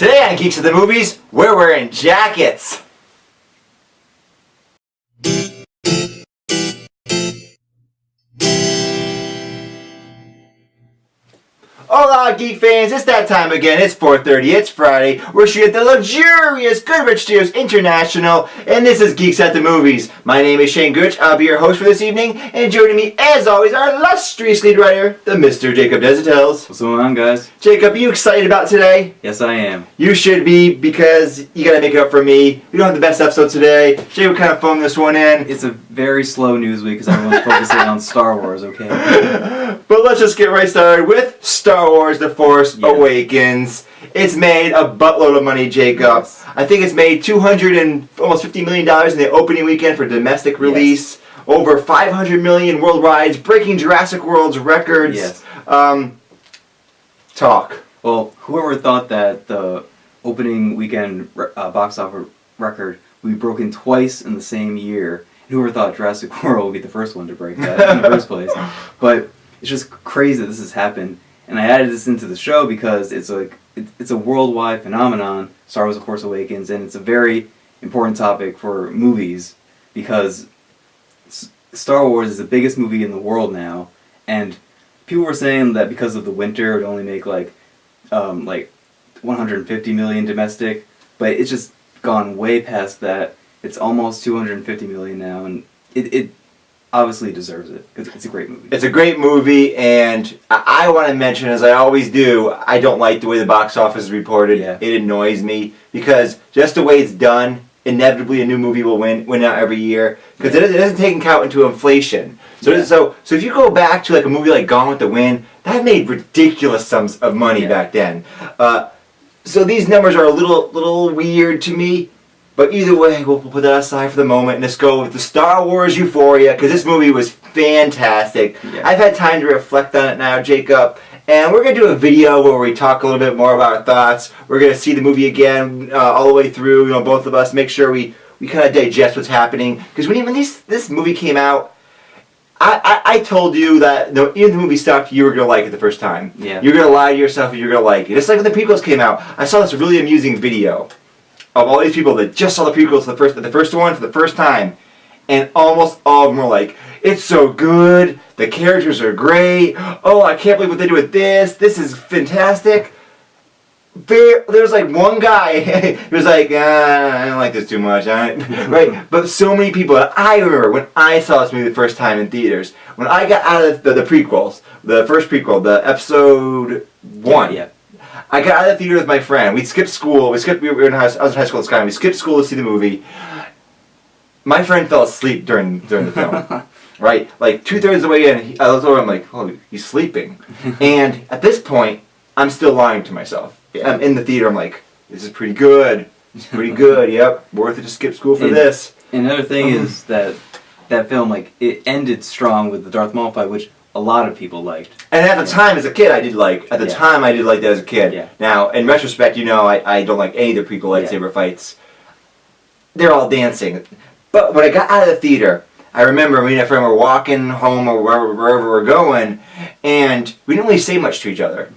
Today on Geeks of the Movies, we're wearing jackets. Hola, Geek fans! It's that time again. It's 4:30. It's Friday. We're shooting at the luxurious Goodrich Studios International, and this is Geeks at the Movies. My name is Shane Goodrich. I'll be your host for this evening, and joining me, as always, our illustrious lead writer, the Mr. Jacob Desitels. What's going on, guys? Jacob, are you excited about today? Yes, I am. You should be, because you gotta make it up for me. We don't have the best episode today. Jacob kind of phoned this one in. It's a very slow news week because everyone's focusing on Star Wars, okay? But let's just get right started with Star Wars The Force Awakens. It's made a buttload of money, Jacob. Yes. I think it's made almost $50 million in the opening weekend for domestic release. Yes. Over $500 million worldwide, breaking Jurassic World's records. Yes. Talk. Well, whoever thought that the opening weekend box office record would be broken twice in the same year? Whoever thought Jurassic World would be the first one to break that in the first place? But it's just crazy that this has happened. And I added this into the show because it's a worldwide phenomenon, Star Wars: The Force Awakens, and it's a very important topic for movies because Star Wars is the biggest movie in the world now, and people were saying that because of the winter it would only make like 150 million domestic, but it's just gone way past that. It's almost 250 million now, and it obviously deserves it because it's a great movie. It's a great movie, and I want to mention, as I always do, I don't like the way the box office is reported. Yeah. It annoys me because just the way it's done, inevitably a new movie will win out every year because it doesn't take account into inflation. So if you go back to like a movie like Gone with the Wind, that made ridiculous sums of money back then. So these numbers are a little weird to me. But either way, we'll put that aside for the moment and let's go with the Star Wars euphoria, because this movie was fantastic. Yeah. I've had time to reflect on it now, Jacob, and we're going to do a video where we talk a little bit more about our thoughts. We're going to see the movie again all the way through, both of us, make sure we kind of digest what's happening. Because when this movie came out, I told you that even if the movie sucked, you were going to like it the first time. Yeah. You're going to lie to yourself and you're going to like it. Just like when the prequels came out, I saw this really amusing video of all these people that just saw the prequels the first one for the first time, and almost all of them were like, "It's so good, the characters are great, oh, I can't believe what they do with this is fantastic." There was like one guy who was like, "I don't like this too much," right? But so many people, and I remember when I saw this movie the first time in theaters, when I got out of the prequels, the first prequel, the episode 1. Yeah. I got out of the theater with my friend. We skipped school. I was in high school at the time. We skipped school to see the movie. My friend fell asleep during the film. Right? Like 2/3 of the way in, I looked over, I'm like, "Oh, he's sleeping." And at this point, I'm still lying to myself. I'm in the theater, I'm like, "This is pretty good. It's pretty good. Yep, worth it to skip school for this." And another thing is that film, it ended strong with the Darth Maul fight, which a lot of people liked. And at the time, as a kid, I did like that as a kid. Yeah. Now, in retrospect, I don't like any of the prequel lightsaber fights. They're all dancing. But when I got out of the theater, I remember me and a friend were walking home or wherever we're going, and we didn't really say much to each other.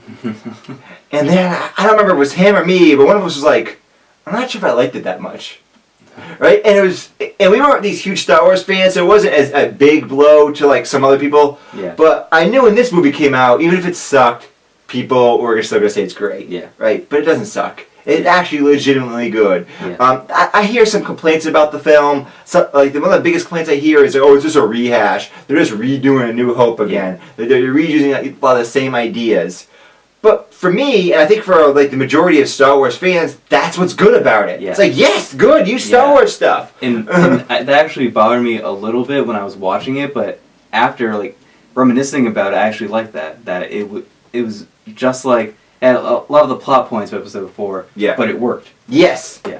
And then, I don't remember if it was him or me, but one of us was like, "I'm not sure if I liked it that much." Right? And we weren't these huge Star Wars fans, so it wasn't as a big blow to like some other people. Yeah. But I knew when this movie came out, even if it sucked, people were still going to say it's great. Yeah. Right? But it doesn't suck. It's actually legitimately good. Yeah. I hear some complaints about the film. So, one of the biggest complaints I hear is, "Oh, it's just a rehash. They're just redoing A New Hope again. They're reusing a lot of the same ideas." But for me, and I think for the majority of Star Wars fans, that's what's good about it. Yeah. It's like, yes, good, use Star Wars stuff. And that actually bothered me a little bit when I was watching it, but after reminiscing about it, I actually liked that. That it was just like a lot of the plot points of episode 4. Yeah. But it worked. Yes. Yeah.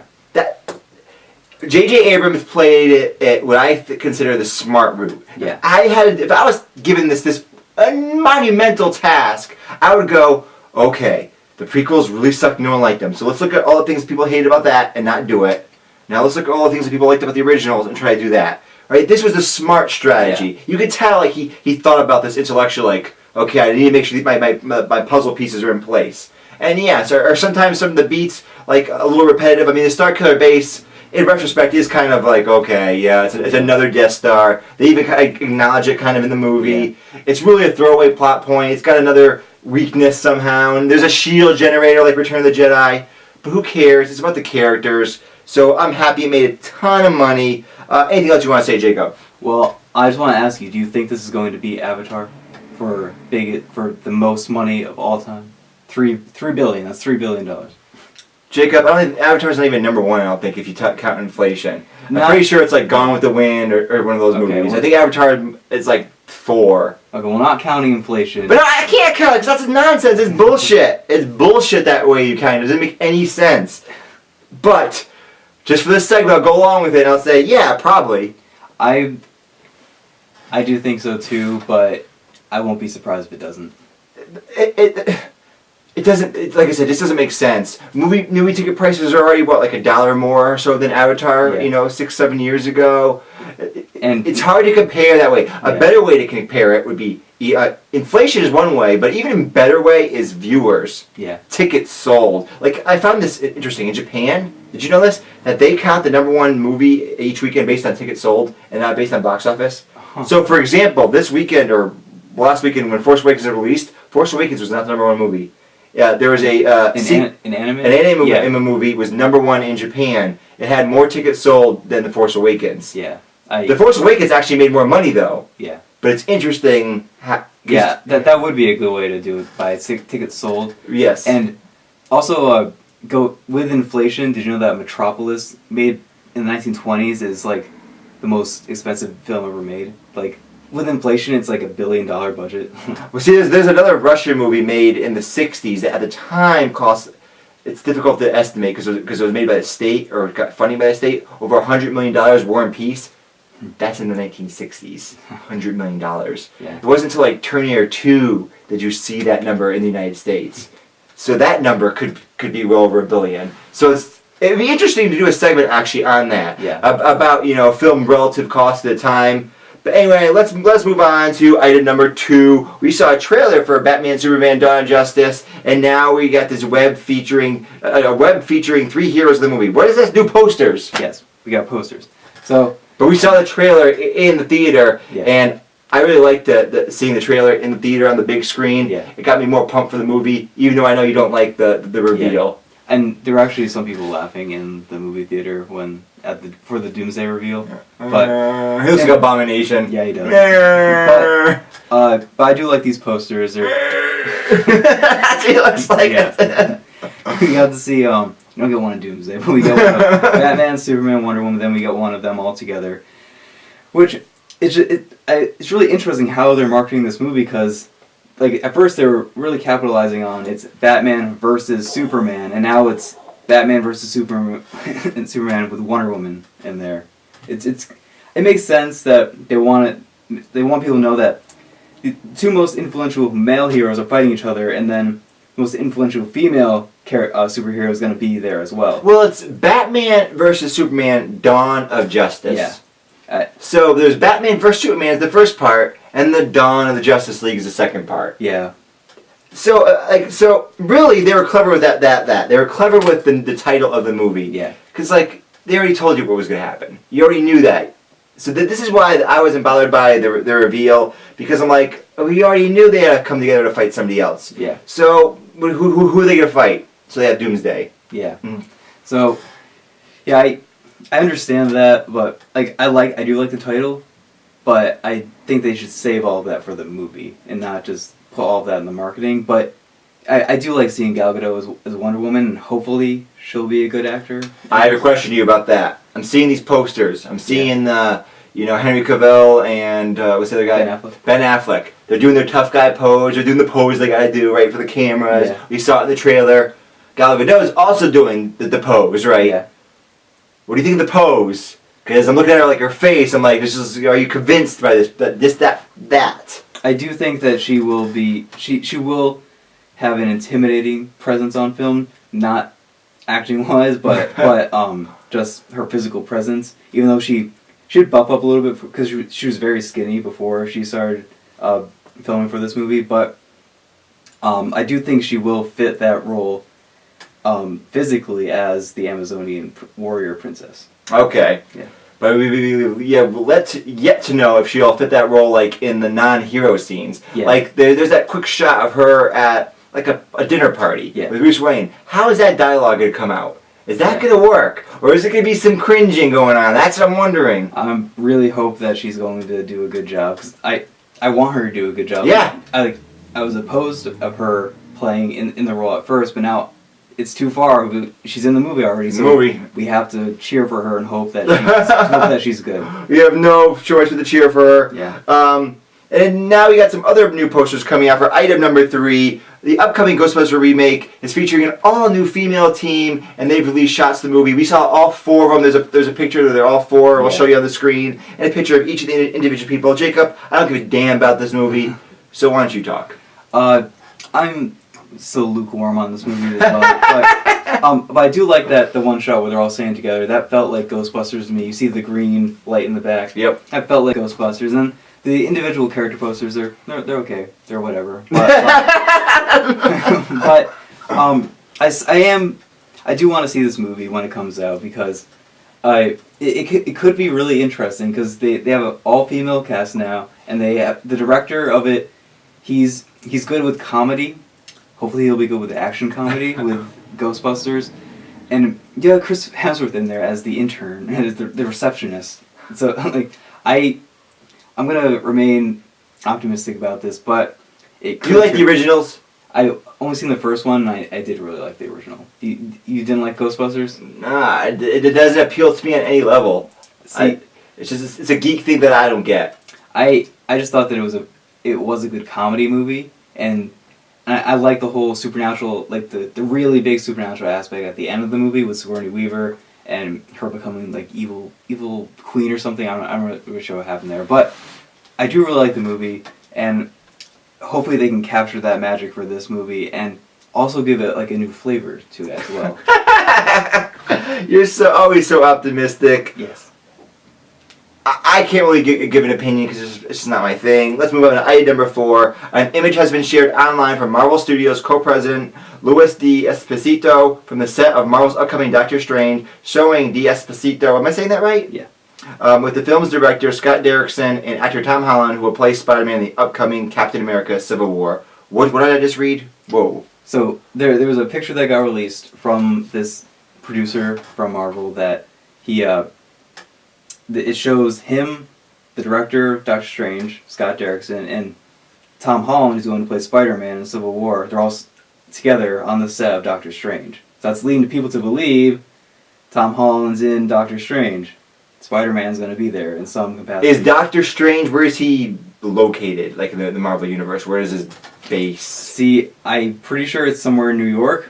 J.J. Abrams played it what I consider the smart route. Yeah. If I was given this monumental task, I would go, "Okay, the prequels really sucked, no one liked them. So let's look at all the things people hated about that and not do it. Now let's look at all the things that people liked about the originals and try to do that." Right? This was a smart strategy. Yeah. You could tell he thought about this intellectually, okay, I need to make sure my puzzle pieces are in place. And yes, or sometimes some of the beats like a little repetitive. I mean, the Star Killer base, in retrospect, is kind of like, okay, yeah, it's another Death Star. They even acknowledge it kind of in the movie. Yeah. It's really a throwaway plot point. It's got another weakness somehow, and there's a shield generator like Return of the Jedi. But who cares? It's about the characters. So I'm happy it made a ton of money. Anything else you want to say, Jacob? Well, I just want to ask you, do you think this is going to be Avatar for the most money of all time? $3 billion. That's $3 billion. Jacob, I don't think Avatar's not even number one, I don't think, if you count inflation. I'm pretty sure it's like Gone with the Wind or one of those movies. Well, I think Avatar is like 4. Okay, well, not counting inflation. But I can't count it because that's nonsense. It's bullshit. It's bullshit that way you count it. It doesn't make any sense. But just for this segment, I'll go along with it and I'll say, yeah, probably. I do think so too, but I won't be surprised if it doesn't. It doesn't, like I said, this doesn't make sense. Movie ticket prices are already, what, like $1 more or so than Avatar, yeah. 6-7 years ago. And it's hard to compare that way. A better way to compare it would be, inflation is one way, but even a better way is viewers. Yeah. Tickets sold. Like, I found this interesting. In Japan, did you know this? That they count the number one movie each weekend based on tickets sold and not based on box office. Huh. So, for example, this weekend, or last weekend when Force Awakens was released, Force Awakens was not the number one movie. Yeah, there was an anime movie was number one in Japan. It had more tickets sold than The Force Awakens. Yeah, The Force Awakens actually made more money though. Yeah, but it's interesting. That would be a good way to do it by tickets sold. Yes, and also go with inflation. Did you know that Metropolis, made in the 1920s, is like the most expensive film ever made? Like, with inflation, it's like $1 billion budget. Well, see, there's another Russian movie made in the 60s that at the time cost, it's difficult to estimate because it was made by the state or got funding by the state, over $100 million, War and Peace. That's in the 1960s, $100 million. Yeah. It wasn't until like Terminator 2 that you see that number in the United States. So that number could be well over $1 billion. So it'd be interesting to do a segment actually on that. Yeah. About film relative cost at the time. But anyway, let's move on to item number 2. We saw a trailer for Batman, Superman, Dawn of Justice, and now we got this web featuring 3 heroes of the movie. What is this? New posters. Yes, we got posters. But we saw the trailer in the theater, and I really liked seeing the trailer in the theater on the big screen. Yeah. It got me more pumped for the movie, even though I know you don't like the reveal. Yeah. And there were actually some people laughing in the movie theater for the Doomsday reveal. But he looks like Abomination. Yeah, he does. But I do like these posters. That's what he looks like. Yeah. We got to see. You don't get one of Doomsday, but we got one of Batman, Superman, Wonder Woman. Then we got one of them all together, which it's really interesting how they're marketing this movie because. Like, at first they were really capitalizing on it's Batman versus Superman, and now it's Batman versus Superman and Superman with Wonder Woman in there. It makes sense that they want people to know that the 2 most influential male heroes are fighting each other, and then the most influential female superhero is going to be there as well. Well, it's Batman versus Superman: Dawn of Justice. Yeah. So there's Batman vs. Superman is the first part, and the Dawn of the Justice League is the second part. Yeah. So really, they were clever with that. They were clever with the title of the movie. Yeah. Because they already told you what was going to happen. You already knew that. So this is why I wasn't bothered by the reveal, because I'm like, we already knew they had to come together to fight somebody else. Yeah. So who are they going to fight? So they have Doomsday. Yeah. Mm-hmm. So, yeah, I understand that, but I do like the title, but I think they should save all of that for the movie and not just put all of that in the marketing. But I do like seeing Gal Gadot as Wonder Woman, and hopefully she'll be a good actor. I have a question to you about that. I'm seeing these posters. I'm seeing Henry Cavill and what's the other guy? Ben Affleck. They're doing their tough guy pose. They're doing the pose they gotta do right for the cameras. Yeah. We saw it in the trailer. Gal Gadot is also doing the pose, right? Yeah. What do you think of the pose? Because I'm looking at her like her face. I'm like, are you convinced by that? I do think that she will be. She will have an intimidating presence on film, not acting wise, but just her physical presence. Even though she should buff up a little bit because she was very skinny before she started filming for this movie. But I do think she will fit that role physically as the Amazonian warrior princess. Okay. Yeah. But let's yet to know if she'll fit that role like in the non-hero scenes. Yeah. Like there's that quick shot of her at like a dinner party Yeah. with Bruce Wayne. How is that dialogue going to come out? Is that going to work? Or is it going to be some cringing going on? That's what I'm wondering. I really hope that she's going to do a good job, 'cause I want her to do a good job. Yeah. I was opposed of her playing in the role at first, but now it's too far. She's in the movie already, so we have to cheer for her and hope that she's good. We have no choice but to cheer for her. Yeah. And now we got some other new posters coming out for item number 3. The upcoming Ghostbusters remake is featuring an all-new female team, and they've released shots of the movie. We saw all 4 of them. There's a picture that they're all 4. We'll show you on the screen, and a picture of each of the individual people. Jacob, I don't give a damn about this movie, so why don't you talk? I'm so lukewarm on this movie as well, but I do like that the one shot where they're all standing together. That felt like Ghostbusters to me. You see the green light in the back. Yep. That felt like Ghostbusters, and the individual character posters they're okay. They're whatever. But I do want to see this movie when it comes out because it could be really interesting because they have an all-female cast now, and they have the director of it. He's good with comedy. Hopefully he'll be good with action comedy with Ghostbusters. And yeah, Chris Hemsworth in there as the intern, as the receptionist. So like I'm gonna remain optimistic about this, but it could. Do you like the originals? I only seen the first one, and I did really like the original. You didn't like Ghostbusters? Nah, it doesn't appeal to me on any level. See, it's a geek thing that I don't get. I just thought that it was a good comedy movie, and I like the whole supernatural, like the really big supernatural aspect at the end of the movie with Sigourney Weaver and her becoming like evil queen or something. I'm not really sure what happened there, but I do really like the movie, and hopefully they can capture that magic for this movie and also give it like a new flavor to it as well. You're always so optimistic. Yes. I can't really give an opinion because it's just not my thing. Let's move on to item number 4. An image has been shared online from Marvel Studios co-president Luis D'Esposito from the set of Marvel's upcoming Doctor Strange, showing D'Esposito. Am I saying that right? Yeah. With the film's director Scott Derrickson and actor Tom Holland, who will play Spider-Man in the upcoming Captain America: Civil War. What did I just read? Whoa. So there was a picture that got released from this producer from Marvel that it shows him, the director of Doctor Strange, Scott Derrickson, and Tom Holland, who's going to play Spider-Man in Civil War. They're all together on the set of Doctor Strange. So that's leading people to believe Tom Holland's in Doctor Strange. Spider-Man's going to be there in some capacity. Is Doctor Strange, where is he located, like in the Marvel Universe? Where is his base? See, I'm pretty sure it's somewhere in New York.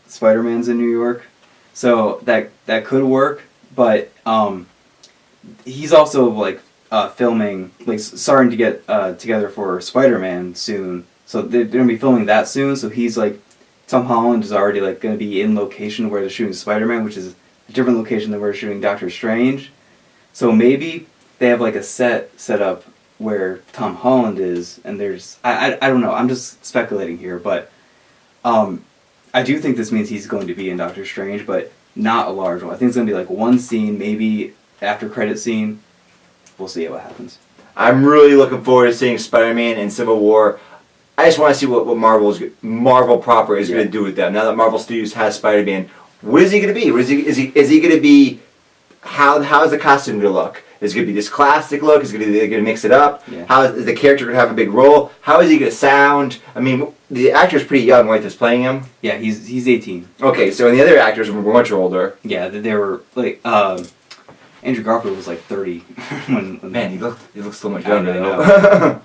Spider-Man's in New York. So that could work, but he's also like filming, like starting to get together for Spider-Man soon. So they're gonna be filming that soon. So he's like, Tom Holland is already like gonna be in location where they're shooting Spider-Man, which is a different location than where they're shooting Doctor Strange. So maybe they have like a set up where Tom Holland is, and there's I don't know. I'm just speculating here, but I do think this means he's going to be in Doctor Strange, but not a large one. I think it's gonna be like one scene, maybe after credit scene. We'll see what happens. I'm really looking forward to seeing Spider-Man in Civil War. I just want to see what Marvel proper is going to do with that. Now that Marvel Studios has Spider-Man, what is he going to be? Is he going to be? How is the costume going to look? Is it going to be this classic look? Is it going to mix it up? Yeah. How is the character going to have a big role? How is he going to sound? I mean, the actor's pretty young, right? That's playing him. Yeah, he's 18. Okay, so and the other actors were much older. Yeah, they were like Andrew Garfield was like 30 when Man, he looks so much younger though.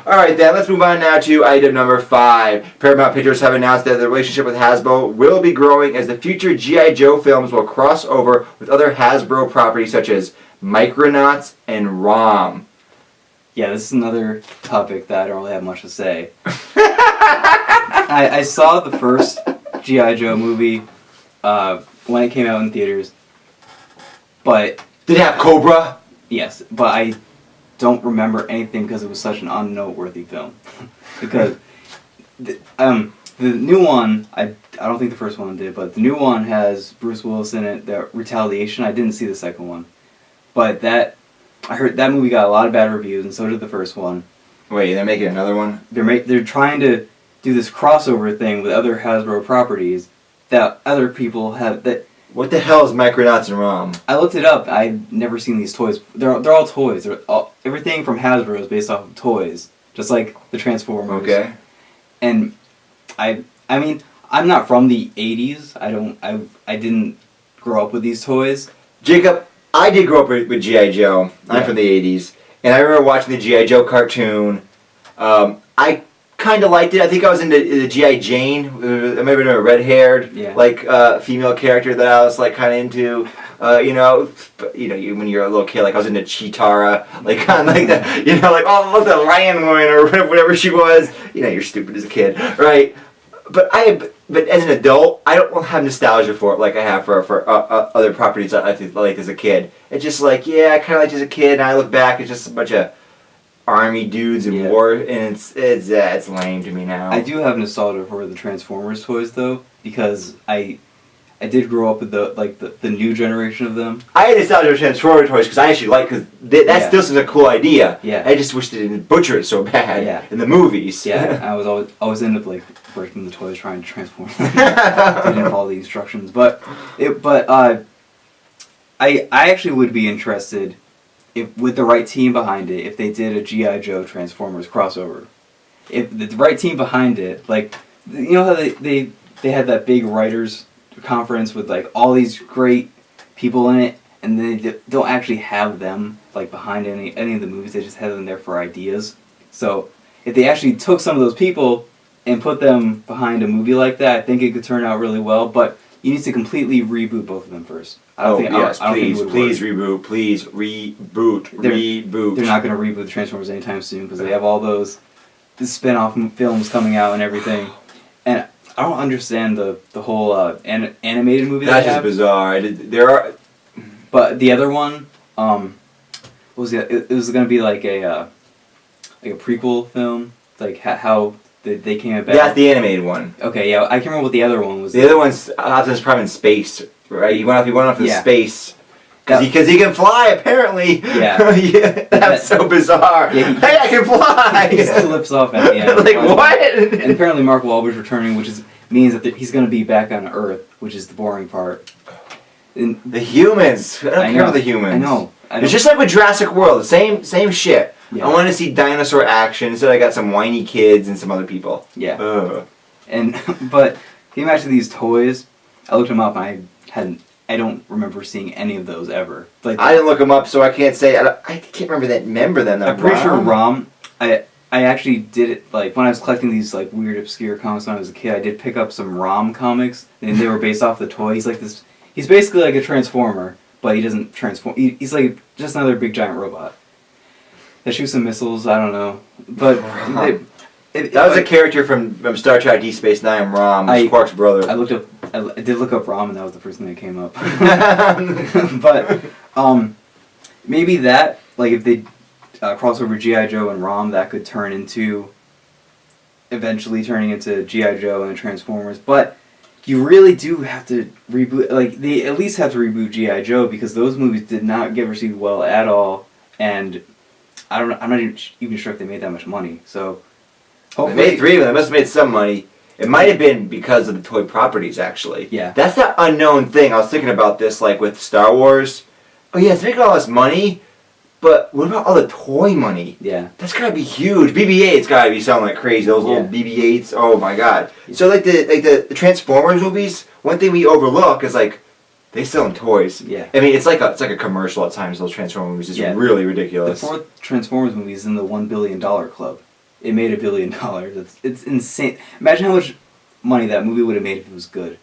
All right, then let's move on now to item number 5. Paramount Pictures have announced that the relationship with Hasbro will be growing as the future G.I. Joe films will cross over with other Hasbro properties such as Micronauts and ROM. Yeah, this is another topic that I don't really have much to say. I saw the first G.I. Joe movie when it came out in theaters, but Did it have Cobra? yes, but I don't remember anything because it was such an unnoteworthy film. Because the new one, I don't think the first one did, but the new one has Bruce Willis in it. The Retaliation. I didn't see the second one, but I heard that movie got a lot of bad reviews, and so did the first one. Wait, they're making another one? They're trying to do this crossover thing with other Hasbro properties that other people have. That What the hell is Micronauts and ROM? I looked it up. I've never seen these toys. They're all toys. Everything from Hasbro is based off of toys, just like the Transformers. Okay. And I mean, I'm not from the '80s. I didn't grow up with these toys. Jacob, I did grow up with G.I. Joe. I'm from the 80s. And I remember watching the G.I. Joe cartoon. I kind of liked it. I think I was into the G.I. Jane. I might have been a red-haired, female character that I was like kind of into. When you're a little kid, like I was into Cheetara, like kind of like that. Like oh look, the lion woman or whatever she was. You're stupid as a kid, right? But as an adult, I don't have nostalgia for it like I have for other properties I liked as a kid. It's just like, I kind of liked it as a kid, and I look back, it's just a bunch of army dudes in war, and it's lame to me now. I do have nostalgia for the Transformers toys though, because I did grow up with the new generation of them. I had nostalgia for Transformers toys because I actually like that still seems a cool idea. Yeah. I just wish they didn't butcher it so bad in the movies. Yeah, I was always end up like breaking the toys trying to transform them. I didn't follow the instructions, but I actually would be interested if with the right team behind it if they did a G.I. Joe Transformers crossover. If the right team behind it, like how they had that big writers conference with like all these great people in it, and they don't actually have them like behind any of the movies. They just have them there for ideas. So if they actually took some of those people and put them behind a movie like that, I think it could turn out really well. But you need to completely reboot both of them first. Please reboot. They're not going to reboot the Transformers anytime soon because they have all the spin-off films coming out and everything. And I don't understand the whole animated movie. That's just bizarre. But the other one, what was it? It was going to be like a prequel film, like how they came about. That's the animated one. Okay, yeah, I can't remember what the other one was. The other one's Optimus Prime in space, right? He went off into space. Because he can fly, apparently. Yeah. That's so bizarre. Yeah, hey, I can fly! He slips off at the end. Like, what? And apparently Mark Wahlberg's returning, which means that he's going to be back on Earth, which is the boring part. And the humans. I don't care about the humans. I know. It's just like with Jurassic World. Same shit. Yeah. I want to see dinosaur action. Instead I got some whiny kids and some other people. Yeah. Ugh. But getting back to these toys, I looked them up and I don't remember seeing any of those ever. Like I didn't look them up, so I can't say. I can't remember them. I'm pretty sure ROM. I actually did it like when I was collecting these like weird obscure comics when I was a kid. I did pick up some ROM comics, and they were based off the toy. He's like this. He's basically like a Transformer, but he doesn't transform. He's like just another big giant robot that shoots some missiles. I don't know, but that was a character from Star Trek: Deep Space Nine. ROM, Quark's brother. I did look up ROM, and that was the first thing that came up. But maybe that, like, if they cross over G.I. Joe and ROM, that could eventually turning into G.I. Joe and Transformers. But you really do have to reboot. Like, they at least have to reboot G.I. Joe because those movies did not get received well at all, and I'm not even sure if they made that much money. So hopefully they made 3 of them. They must have made some money. It might have been because of the toy properties, actually. Yeah. That's that unknown thing. I was thinking about this, like, with Star Wars. Oh, yeah, it's making all this money, but what about all the toy money? Yeah. That's gotta be huge. BB-8's gotta be selling like crazy. Those little BB-8s, oh my god. Yeah. So, like, the Transformers movies, one thing we overlook is, like, they selling toys. Yeah. I mean, it's like a commercial at times, those Transformers movies. It's really ridiculous. The 4th Transformers movie is in the $1 billion club. It made $1 billion. It's insane. Imagine how much money that movie would have made if it was good.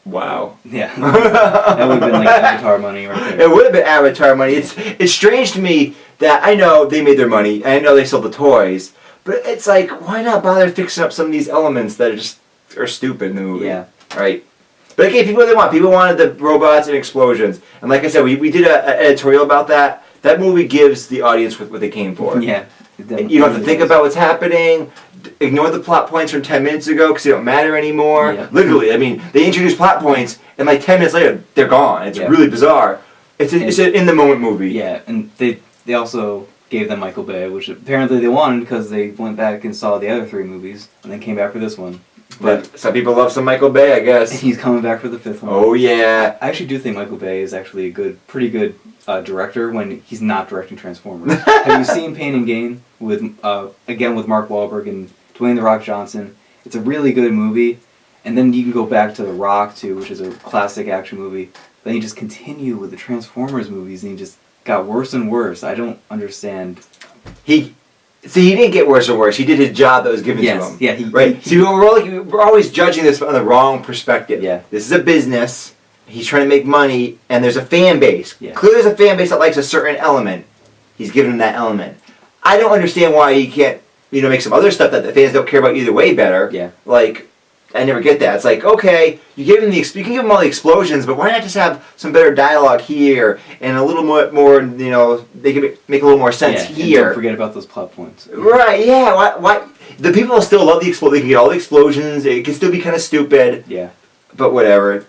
Wow. Yeah. That would have been like Avatar money right there. It would have been Avatar money. It's strange to me that I know they made their money, and I know they sold the toys, but it's like, why not bother fixing up some of these elements that are stupid in the movie? Yeah. Right? But okay, people what they want. People wanted the robots and explosions. And like I said, we did an editorial about that. That movie gives the audience what they came for. Yeah. You don't have to think about what's happening. ignore the plot points from 10 minutes ago because they don't matter anymore. Yeah. Literally, I mean, they introduce plot points and like 10 minutes later, they're gone. It's really bizarre. It's an in-the-moment movie. Yeah, and they also gave them Michael Bay, which apparently they wanted because they went back and saw the other 3 movies and then came back for this one. But some people love some Michael Bay, I guess. And he's coming back for the 5th one. Oh, yeah. I actually do think Michael Bay is actually pretty good director when he's not directing Transformers. Have you seen Pain and Gain with again with Mark Wahlberg and Dwayne The Rock Johnson? It's a really good movie, and then you can go back to The Rock too, which is a classic action movie. Then you just continue with the Transformers movies, and he just got worse and worse. I don't understand. He didn't get worse and worse. He did his job that was given to him. Yeah, we're always judging this from the wrong perspective. Yeah. This is a business. He's trying to make money, and there's a fan base. Yeah. Clearly, there's a fan base that likes a certain element. He's giving them that element. I don't understand why he can't, make some other stuff that the fans don't care about either way better. Yeah. Like, I never get that. It's like, okay, you can give them all the explosions, but why not just have some better dialogue here and a little more they can make a little more sense here. And don't forget about those plot points. Right? Yeah. Why? The people still love the explosions. They can get all the explosions. It can still be kind of stupid. Yeah. But whatever.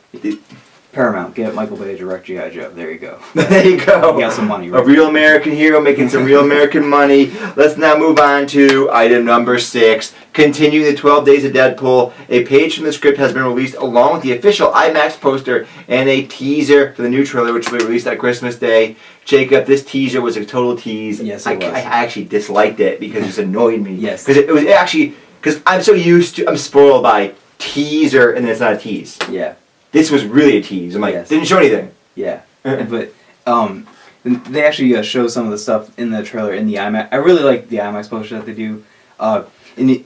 Paramount, get Michael Bay to direct G.I. Joe. There you go. There you go. You got some money, A right? real American hero making some real American money. Let's now move on to item number 6. Continuing the 12 Days of Deadpool, a page from the script has been released along with the official IMAX poster and a teaser for the new trailer, which will be released at Christmas Day. Jacob, this teaser was a total tease. Yes, it was. I actually disliked it because it just annoyed me. Yes. Because it was actually, because I'm spoiled by teaser and then it's not a tease. Yeah. This was really a tease. I'm like, didn't show anything. Yeah. But they actually show some of the stuff in the trailer in the IMAX. I really like the IMAX poster that they do.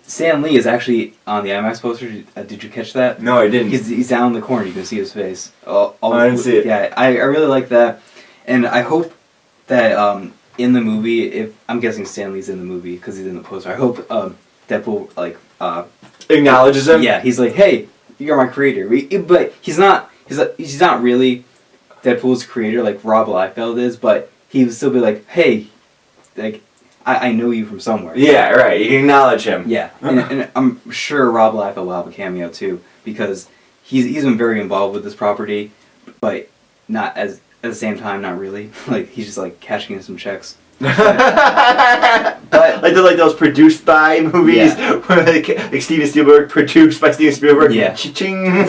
Stan Lee is actually on the IMAX poster. Did you catch that? No, I didn't. He's down in the corner. You can see his face. I didn't see it. Yeah, I really like that. And I hope that in the movie, I'm guessing Stan Lee's in the movie because he's in the poster. I hope Deadpool acknowledges him. Yeah, he's like, hey, you're my creator. But he's not really Deadpool's creator like Rob Liefeld is. But he would still be like, hey, like I know you from somewhere. Yeah, right. You can acknowledge him. Yeah, and I'm sure Rob Liefeld will have a cameo too because he's been very involved with this property, but not at the same time, not really. Like he's just like cashing in some checks. But like those produced by movies, where like Steven Spielberg produced by Steven Spielberg. Yeah. Cha-ching.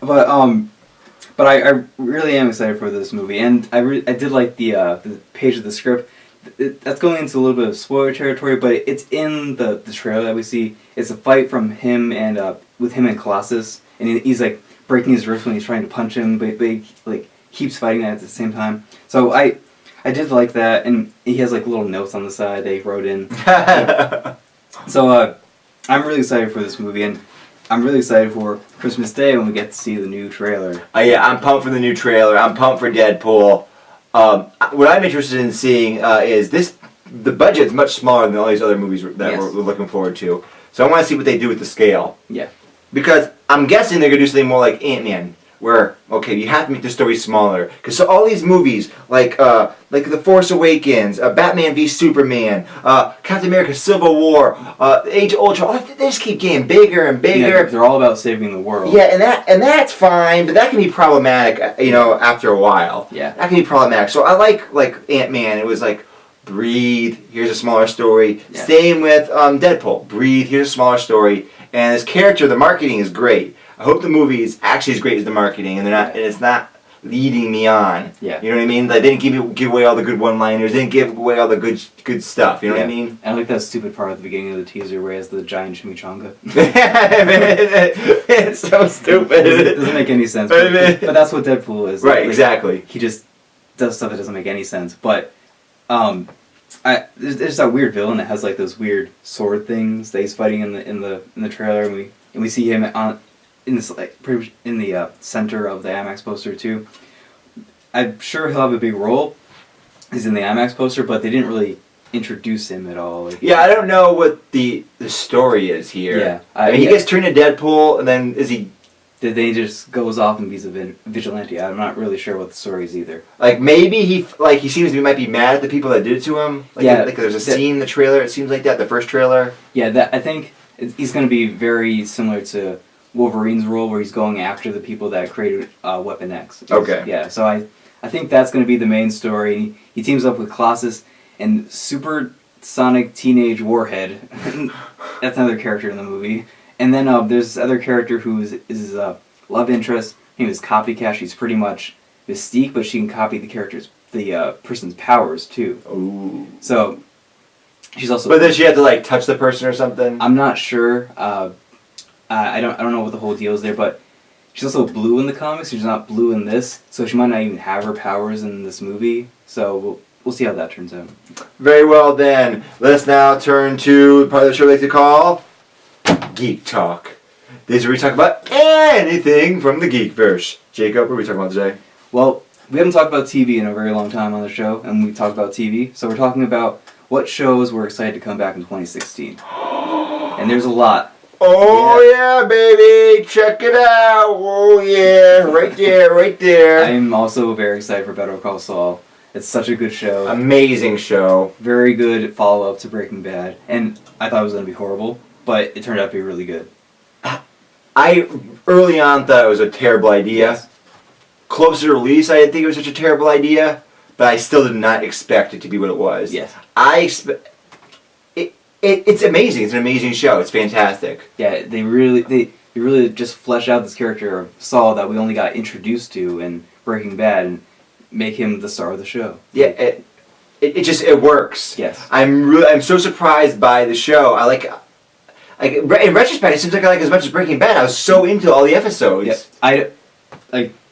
But I really am excited for this movie, and I did like the page of the script. That's going into a little bit of spoiler territory, but it's in the trailer that we see. It's a fight from him and with him and Colossus, and he's like breaking his wrist when he's trying to punch him, but he like keeps fighting that at the same time. So I did like that, and he has like little notes on the side they wrote in. So I'm really excited for this movie, and I'm really excited for Christmas Day when we get to see the new trailer. Yeah, I'm pumped for the new trailer. I'm pumped for Deadpool. What I'm interested in seeing is the budget's much smaller than all these other movies that we're looking forward to. So I want to see what they do with the scale. Yeah. Because I'm guessing they're going to do something more like Ant-Man, where, okay, you have to make the story smaller. Because so all these movies, like The Force Awakens, Batman v Superman, Captain America Civil War, Age of Ultron, they just keep getting bigger and bigger. Yeah, they're all about saving the world. Yeah, and that's fine, but that can be problematic, after a while. Yeah. That can be problematic. So I like Ant-Man. It was like, breathe, here's a smaller story. Yeah. Same with Deadpool. Breathe, here's a smaller story. And this character, the marketing is great. I hope the movie is actually as great as the marketing, and it's not leading me on. Yeah. You know what I mean? Like, they didn't give away all the good one-liners. They didn't give away all the good stuff. You know what I mean? And I like that stupid part at the beginning of the teaser where he has the giant chimichanga. It's so stupid. It doesn't make any sense. But that's what Deadpool is. Right, like, exactly. He just does stuff that doesn't make any sense. But there's that weird villain that has like those weird sword things that he's fighting in the trailer, and we see him in this like pretty much in the center of the IMAX poster too. I'm sure he'll have a big role. He's in the IMAX poster, but they didn't really introduce him at all. Like, yeah, I don't know what the story is here. Yeah, I mean, he gets turned into Deadpool, and then is he that they just goes off and beats a vigilante. I'm not really sure what the story is either. Like maybe he seems to be, might be mad at the people that did it to him. Like, yeah, like there's a scene in the trailer. It seems like that the first trailer. Yeah, I think he's going to be very similar to Wolverine's role, where he's going after the people that created Weapon X. Okay. Yeah, so I think that's going to be the main story. He teams up with Colossus and Supersonic Teenage Warhead. That's another character in the movie. And then there's this other character who is his love interest. Her name is Copycat. She's pretty much Mystique, but she can copy the person's powers too. Ooh. So she's also. But then she had to like touch the person or something. I'm not sure. I don't know what the whole deal is there, but she's also blue in the comics. She's not blue in this, so she might not even have her powers in this movie. So we'll see how that turns out. Very well then. Let's now turn to the part of the show we like to call Geek Talk. This is where we talk about anything from the Geekverse. Jacob, what are we talking about today? Well, we haven't talked about TV in a very long time on the show, and we talked about TV, so we're talking about what shows we're excited to come back in 2016. And there's a lot. Oh yeah, baby! Check it out! Oh yeah! Right there, right there. I'm also very excited for Better Call Saul. It's such a good show. Amazing show. Very good follow-up to Breaking Bad. And I thought it was going to be horrible, but it turned out to be really good. I early on thought it was a terrible idea. Yes. Closer to release, I didn't think it was such a terrible idea, but I still did not expect it to be what it was. Yes. It's amazing. It's an amazing show. It's fantastic. Yeah, they really just flesh out this character of Saul that we only got introduced to in Breaking Bad and make him the star of the show. Yeah, it works. Yes. I'm so surprised by the show. In retrospect, it seems like I like it as much as Breaking Bad. I was so into all the episodes. Yeah,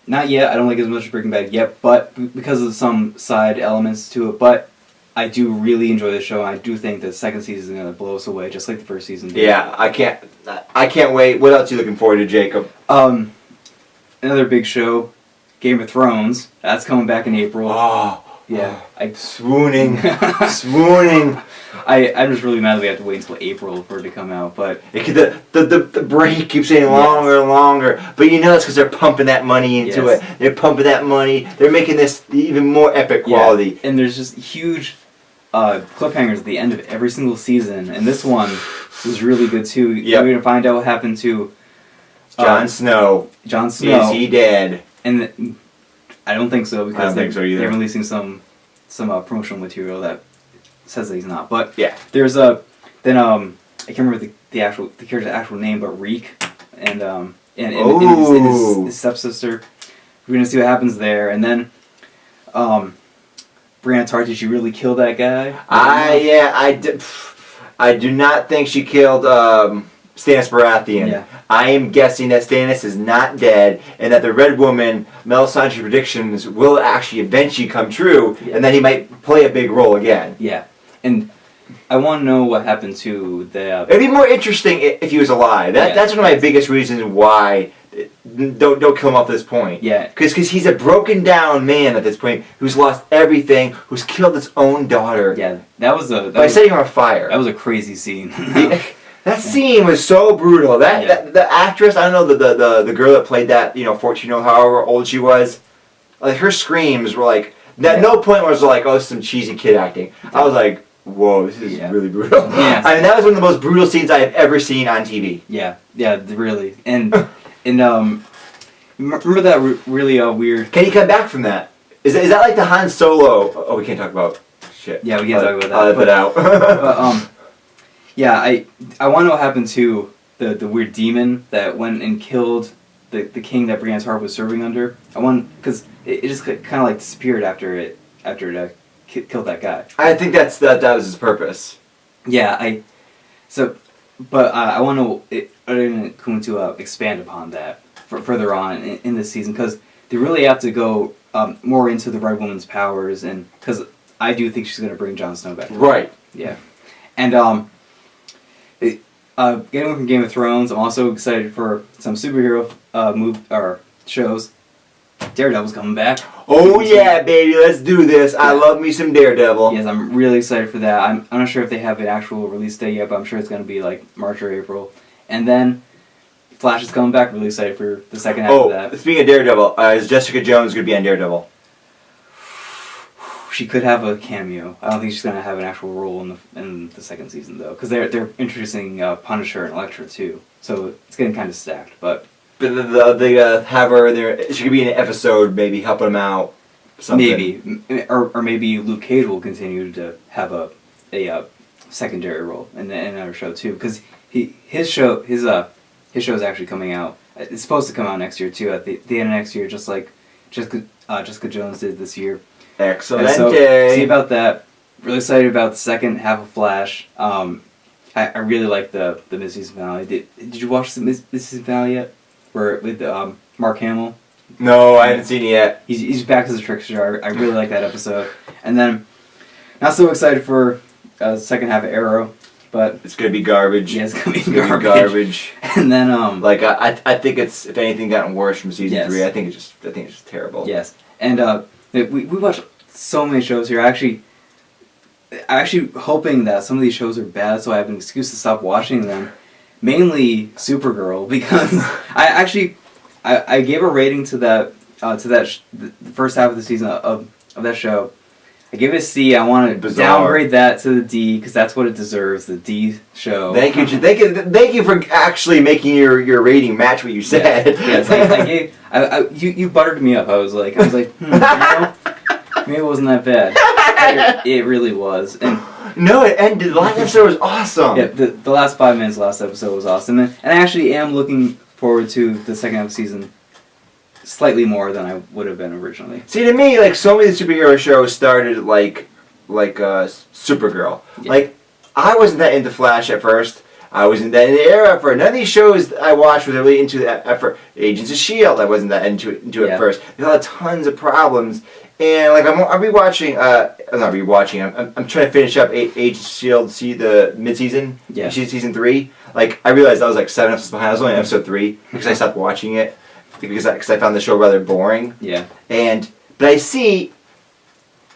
not yet. I don't like it as much as Breaking Bad yet, but because of some side elements to it. But I do really enjoy the show, and I do think the second season is going to blow us away, just like the first season did. Yeah, I can't wait. What else are you looking forward to, Jacob? Another big show, Game of Thrones. That's coming back in April. Oh, yeah. Swooning, swooning. I'm just really mad that we have to wait until April for it to come out, but The break keeps getting longer and longer, but you know it's because they're pumping that money into it. They're pumping that money. They're making this even more epic quality. Yeah. And there's just huge cliffhangers at the end of every single season, and this one was really good too. Yep. We're gonna find out what happened to Jon Snow. Jon Snow. Is he dead? And I don't think so, because I don't think so either. They're releasing some promotional material that says that he's not. But yeah, there's I can't remember the character's actual name, but Reek and his stepsister. We're gonna see what happens there, and then Brianna Tarth, did she really kill that guy? I do not think she killed Stannis Baratheon. Yeah. I am guessing that Stannis is not dead, and that the Red Woman, Melisandre's predictions will actually eventually come true, and then he might play a big role again. Yeah, and I want to know what happened to the. It'd be more interesting if he was alive. That's one of my biggest reasons why don't kill him off this point. Yeah, because he's a broken down man at this point who's lost everything, who's killed his own daughter. Yeah, that was by setting her on fire. That was a crazy scene. That scene was so brutal. The actress, I don't know, the girl that played that, 14-year-old, however old she was, like her screams were like, at no point was it like, oh, some cheesy kid acting. I was like, whoa, this is really brutal. Yeah. I mean, that was one of the most brutal scenes I have ever seen on TV. Yeah, really. And remember that really weird... Can you come back from that? Is that like the Han Solo... Oh, we can't talk about shit. Yeah, we can't talk about that. I'll put out. But, yeah, I want to know what happened to the weird demon that went and killed the king that Brianna's heart was serving under. Because it just kind of like disappeared after it killed that guy. I think that was his purpose. Yeah, I want to know, are they going to expand upon that further on in this season, because they really have to go more into the Red Woman's powers, and because I do think she's going to bring Jon Snow back. Right. Yeah, and getting away from Game of Thrones, I'm also excited for some superhero shows. Daredevil's coming back. Oh yeah, baby, let's do this. I love me some Daredevil. Yes, I'm really excited for that. I'm not sure if they have an actual release date yet, but I'm sure it's going to be like March or April. And then Flash is coming back. Really excited for the second half of that. Speaking of Daredevil, is Jessica Jones going to be on Daredevil? She could have a cameo. I don't think she's gonna have an actual role in the second season though, because they're introducing Punisher and Elektra too. So it's getting kind of stacked. But they have her there. She could be in an episode, maybe helping them out. Something. Maybe, or maybe Luke Cage will continue to have a secondary role in another show too, because his show is actually coming out. It's supposed to come out next year too, at the end of next year, just like Jessica Jones did this year. Excellent. So, see about that. Really excited about the second half of Flash. I really like the mid-season finale. Did you watch the mid-season finale yet? With Mark Hamill. No, I haven't seen it yet. He's back as a trickster. I really like that episode. And then, not so excited for the second half of Arrow, but it's gonna be garbage. Yeah, it's gonna be garbage. And then I think it's, if anything, gotten worse from season 3. I think it's just terrible. Yes, and we watch so many shows here. I actually hoping that some of these shows are bad, so I have an excuse to stop watching them. Mainly Supergirl, because I gave a rating to the first half of the season of that show. I gave it a C. I want to downgrade that to the D because that's what it deserves. The D show. Thank you for actually making your rating match what you said. Yes, I gave. You buttered me up. I was like, maybe it wasn't that bad. It really was. And no, it ended. The last episode was awesome. Yeah, the last 5 minutes of the last episode was awesome, and I actually am looking forward to the second half of the season slightly more than I would have been originally. See, to me, like, so many superhero shows started like Supergirl. Yeah. Like, I wasn't that into Flash at first. I wasn't that into Arrow at first. None of these shows I watched were really into that at first. Agents of S.H.I.E.L.D. I wasn't that into it at first. They had tons of problems. And, like, I'm rewatching, I'm not rewatching, I'm trying to finish up Agents of S.H.I.E.L.D., see the mid-season, season 3. Like, I realized I was, like, 7 episodes behind. I was only on episode 3 because I stopped watching it. Because I found the show rather boring. Yeah. But I see,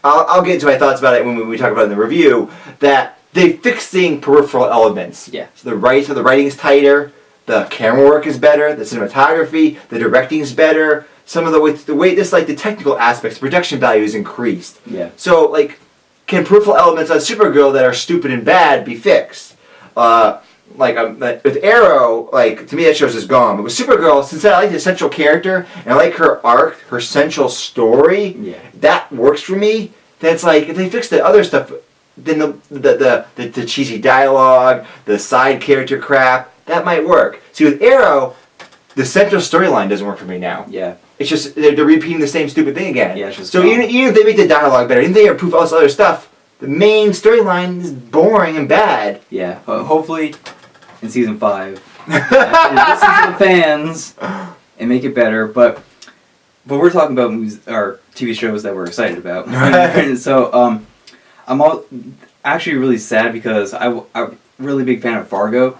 I'll get into my thoughts about it when we talk about it in the review, that they fixing peripheral elements. Yeah. So the writing's tighter, the camera work is better, the cinematography, the directing is better. Some of the way the technical aspects, the production value is increased. Yeah. So, like, can peripheral elements on Supergirl that are stupid and bad be fixed? With Arrow, like, to me that show's just gone. But with Supergirl, since I like the central character, and I like her arc, her central story, that works for me. Then it's like, if they fix the other stuff, then the cheesy dialogue, the side character crap, that might work. See, with Arrow, the central storyline doesn't work for me now. Yeah. It's just, they're repeating the same stupid thing again. Yeah, it's just so even if they make the dialogue better, even if they improve all this other stuff, the main storyline is boring and bad. Yeah. Hopefully, in season 5, listen to the fans and make it better. But we're talking about movies or TV shows that we're excited about. So I'm actually really sad because I'm a really big fan of Fargo,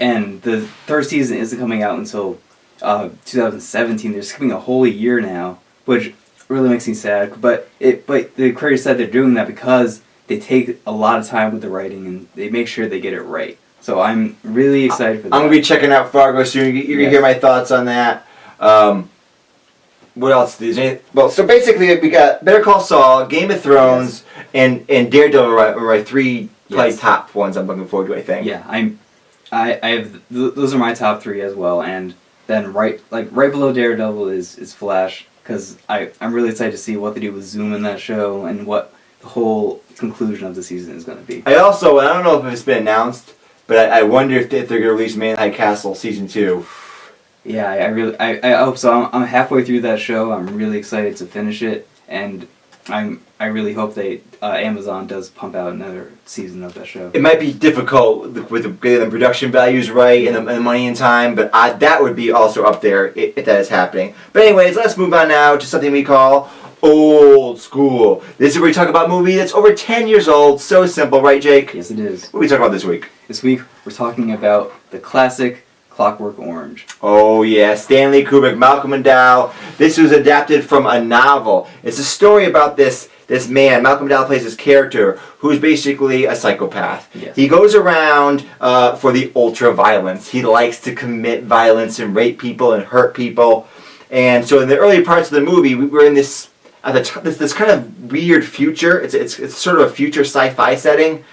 and the 3rd season isn't coming out until 2017. They're skipping a whole year now, which really makes me sad. But the creators said they're doing that because they take a lot of time with the writing and they make sure they get it right. So I'm really excited for that. I'm going to be checking out Fargo soon. You're going to hear my thoughts on that. What else? So basically we got Better Call Saul, Game of Thrones, and Daredevil are my 3 probably top ones I'm looking forward to, I think. Yeah, I have those are my top 3 as well, and then right below Daredevil is Flash, because I'm really excited to see what they do with Zoom in that show and what the whole conclusion of the season is going to be. I don't know if it's been announced, but I wonder if they're going to release Man in High Castle season 2. Yeah, I hope so. I'm halfway through that show. I'm really excited to finish it, and I really hope Amazon does pump out another season of that show. It might be difficult with getting the production values right and the money and time, but that would be also up there if that is happening. But anyways, let's move on now to something we call Old School. This is where we talk about a movie that's over 10 years old. So simple, right, Jake? Yes, it is. What are we talking about this week? This week, we're talking about the classic Clockwork Orange. Oh yeah, Stanley Kubrick, Malcolm McDowell. This was adapted from a novel. It's a story about this this man, Malcolm McDowell plays this character who's basically a psychopath. Yes. He goes around for the ultra-violence. He likes to commit violence and rape people and hurt people. And so in the early parts of the movie, we were in this kind of weird future. It's sort of a future sci-fi setting.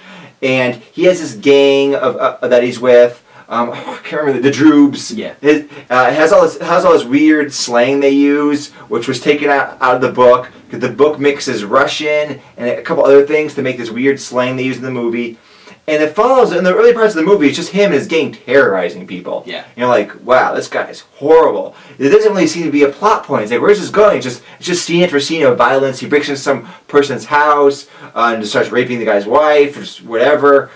And he has this gang that he's with. I can't remember the Droobs. Yeah. It has all this weird slang they use, which was taken out of the book because the book mixes Russian and a couple other things to make this weird slang they use in the movie. And it follows in the early parts of the movie. It's just him and his gang terrorizing people. Yeah. You're like, wow, this guy's horrible. There doesn't really seem to be a plot point. It's like, where's this going? It's just scene after scene of violence. He breaks into some person's house and just starts raping the guy's wife or just whatever.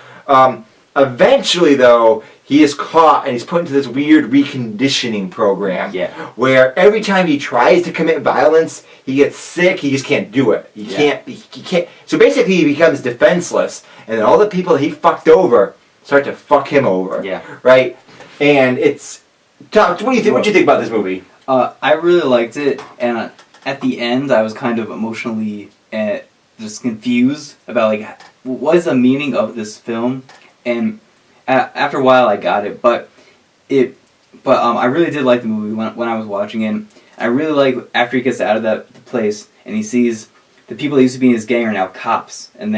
Eventually, though, he is caught and he's put into this weird reconditioning program. Yeah. Where every time he tries to commit violence, he gets sick. He just can't do it. He can't. So basically, he becomes defenseless, and then all the people he fucked over start to fuck him over. Yeah. Right. And it's. Tom, what do you think? What do you think about this movie? I really liked it, and at the end, I was kind of emotionally just confused about like what is the meaning of this film, and after a while, I got it. But I really did like the movie when I was watching it. I really like after he gets out of that place and he sees the people that used to be in his gang are now cops, and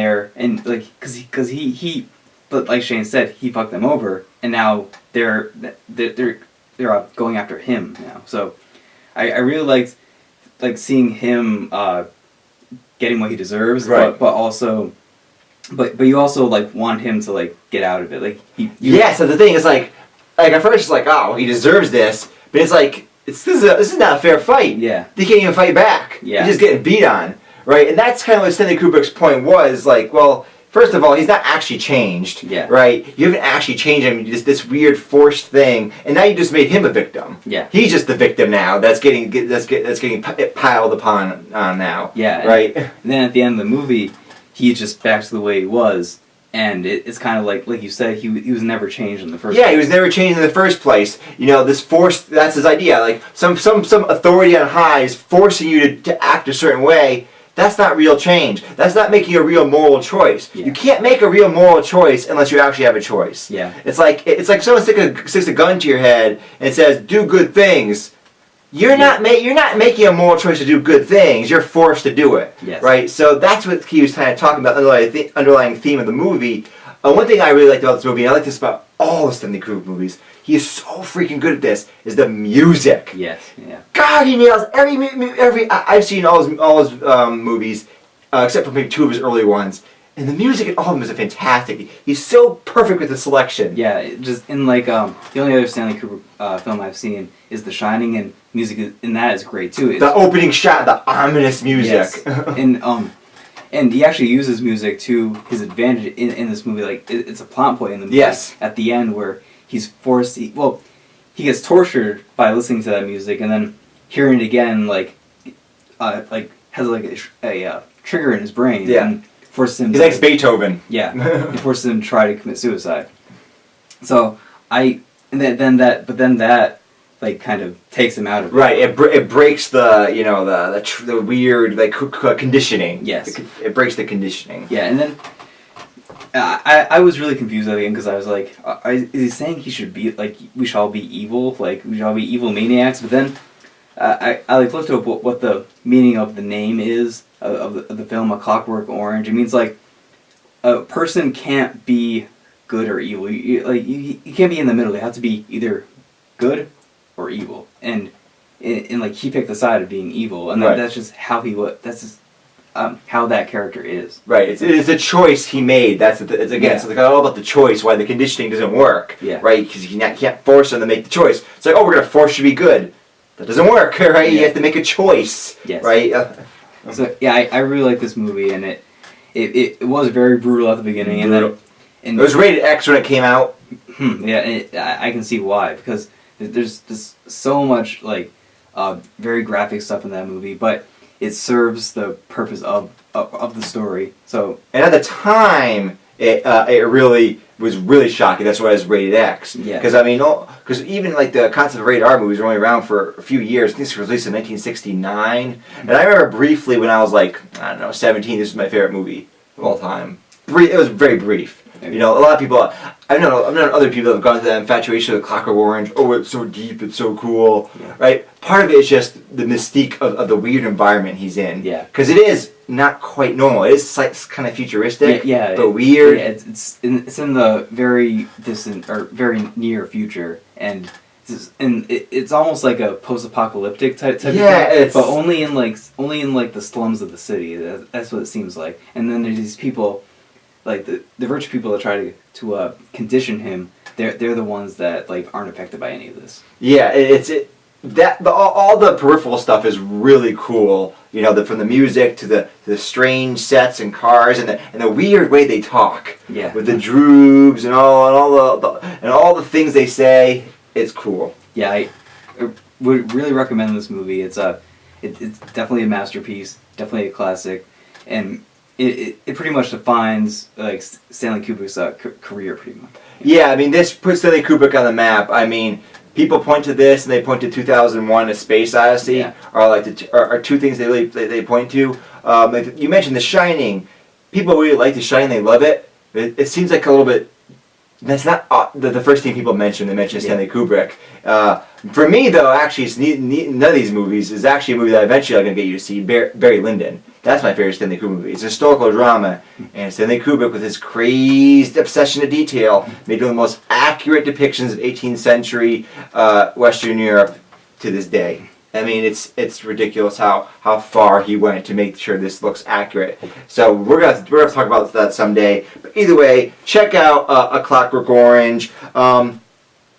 because he but like Shane said, he fucked them over, and now they're going after him now. So I really liked seeing him getting what he deserves, right. but also. But you also like want him to like get out of it, like So the thing is like at first it's like, oh, he deserves this, but it's like this is not a fair fight. Yeah. He can't even fight back. Yeah. He's just getting beat on, right? And that's kind of what Stanley Kubrick's point was. Like, well, first of all, he's not actually changed. Yeah. Right? You haven't actually changed him. This weird forced thing, and now you just made him a victim. Yeah. He's just the victim now. That's getting piled upon now. Yeah. Right. And then at the end of the movie, he's just back to the way he was, and it's kind of like you said, he was never changed in the first place. Yeah, he was never changed in the first place. You know, this force, that's his idea. Like, some authority on high is forcing you to act a certain way. That's not real change. That's not making a real moral choice. Yeah. You can't make a real moral choice unless you actually have a choice. Yeah. It's like someone sticks a gun to your head and says, do good things. You're not making a moral choice to do good things. You're forced to do it. Yes. Right? So that's what he was kind of talking about, the underlying theme of the movie. One thing I really liked about this movie, and I like this about all the Stanley Kubrick movies, he is so freaking good at this, is the music. Yes. Yeah. God, he nails every. I've seen all his movies, except for maybe two of his early ones. And the music in all of them is fantastic. He's so perfect with the selection. Yeah, just in like the only other Stanley Kubrick film I've seen is The Shining, and music in that is great too. The opening shot, the ominous music. Yes. And he actually uses music to his advantage in this movie. Like it's a plot point in the movie. Yes. At the end where he's forced. He gets tortured by listening to that music, and then hearing it again, has a trigger in his brain. Yeah. And forces him. He likes Beethoven. Yeah. He forces him to try to commit suicide. So then that like kind of takes him out of it. Right. It breaks the weird conditioning. Yes. It breaks the conditioning. Yeah, and then I was really confused at the end because I was like, is he saying he should be like we should all be evil, like we should all be evil maniacs? But then I looked up what the meaning of the name is of the film, A Clockwork Orange. It means like a person can't be good or evil. You can't be in the middle. They have to be either good or evil, and like he picked the side of being evil, and that's just how he was. That's just how that character is. Right. It's a choice he made. It's all about the choice. Why the conditioning doesn't work. Yeah. Right. Because you can't force them to make the choice. It's like, oh, we're gonna force you to be good. That doesn't work. Right. Yeah. You have to make a choice. Yes. Right. So yeah, I really like this movie, and it was very brutal at the beginning, and it was rated X when it came out. Yeah, and I can see why, because there's just so much like very graphic stuff in that movie, but it serves the purpose of the story. So and at the time, it really was really shocking. That's why it's rated X. Yeah. Because I mean, because even like the concept of rated R movies were only around for a few years. I think this was released in 1969, and I remember briefly when I was like, I don't know, 17. This was my favorite movie of all time. It was very brief. You know, a lot of people. I've known other people that have gone through that infatuation with Clockwork Orange. Oh, it's so deep, it's so cool, right? Part of it is just the mystique of the weird environment he's in. Yeah. Because it is not quite normal. It is like kind of futuristic, but weird. Yeah, it's in the very distant or very near future, and it's almost like a post-apocalyptic type of thing, but only in like the slums of the city. That's what it seems like. And then there's these people, like the rich people that try to condition him. They're the ones that like aren't affected by any of this. Yeah, all the peripheral stuff is really cool. You know, from the music to the strange sets and cars and the weird way they talk. Yeah. With the droobs and all the things they say, it's cool. Yeah, I would really recommend this movie. It's definitely a masterpiece, definitely a classic, and it pretty much defines like Stanley Kubrick's career pretty much. Yeah, I mean, this puts Stanley Kubrick on the map. I mean, people point to this and they point to 2001: A Space Odyssey, are like are two things they point to. Like you mentioned The Shining. People really like The Shining; they love it. It seems like a little bit. That's not the first thing people mention. They mention Stanley Kubrick. For me, though, actually, none of these movies is actually a movie that eventually I'm going to get you to see. Barry Lyndon. That's my favorite Stanley Kubrick movie. It's a historical drama, and Stanley Kubrick, with his crazed obsession to detail, made one of the most accurate depictions of 18th century Western Europe to this day. I mean, it's ridiculous how far he went to make sure this looks accurate. So we're gonna talk about that someday. But either way, check out A Clockwork Orange.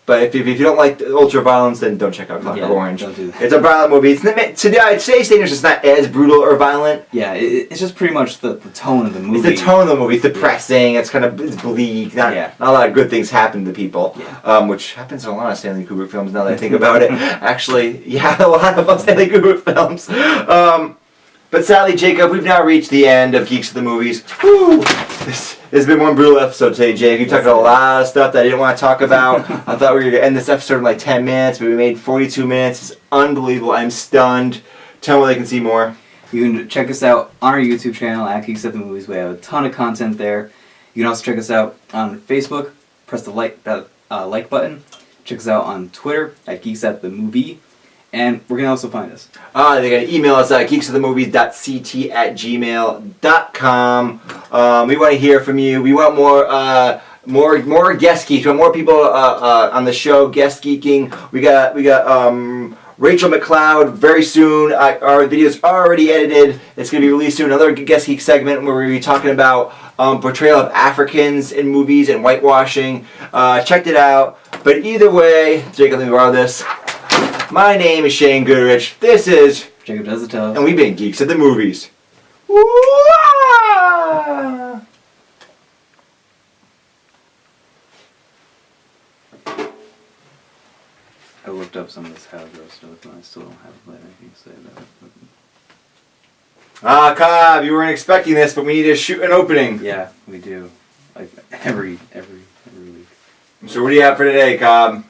But if you don't like ultra violence, then don't check out Clockwork Orange. Don't do that. It's a violent movie. Today's standards, it's not as brutal or violent. Yeah, it's just pretty much the tone of the movie. It's the tone of the movie. It's depressing. It's bleak. Not a lot of good things happen to people, which happens in a lot of Stanley Kubrick films. Now that I think about it, actually, a lot of Stanley Kubrick films. But sadly, Jacob, we've now reached the end of Geeks of the Movies. Woo! This has been one brutal episode today, Jake. You talked about a lot of stuff that I didn't want to talk about. I thought we were going to end this episode in like 10 minutes, but we made 42 minutes. It's unbelievable. I'm stunned. Tell them where they can see more. You can check us out on our YouTube channel at Geeks at the Movies. We have a ton of content there. You can also check us out on Facebook. Press the like button. Check us out on Twitter at Geeks at the Movie. And where can they also find us? They're going to email us at geeksofthemovies.ct@gmail.com. We want to hear from you. We want more guest geeks. We want more people on the show guest geeking. We got Rachel McLeod very soon. Our video's already edited. It's going to be released soon. Another guest geek segment where we're going to be talking about portrayal of Africans in movies and whitewashing. Checked it out. But either way, Jacob, let me borrow this. My name is Shane Goodrich. This is Jacob Desatello. And we've been Geeks at the Movies. I looked up some of this How Gross stuff and I still don't have anything to say about it. Cobb, you weren't expecting this, but we need to shoot an opening. Yeah, we do. Like every week. So what do you have for today, Cobb?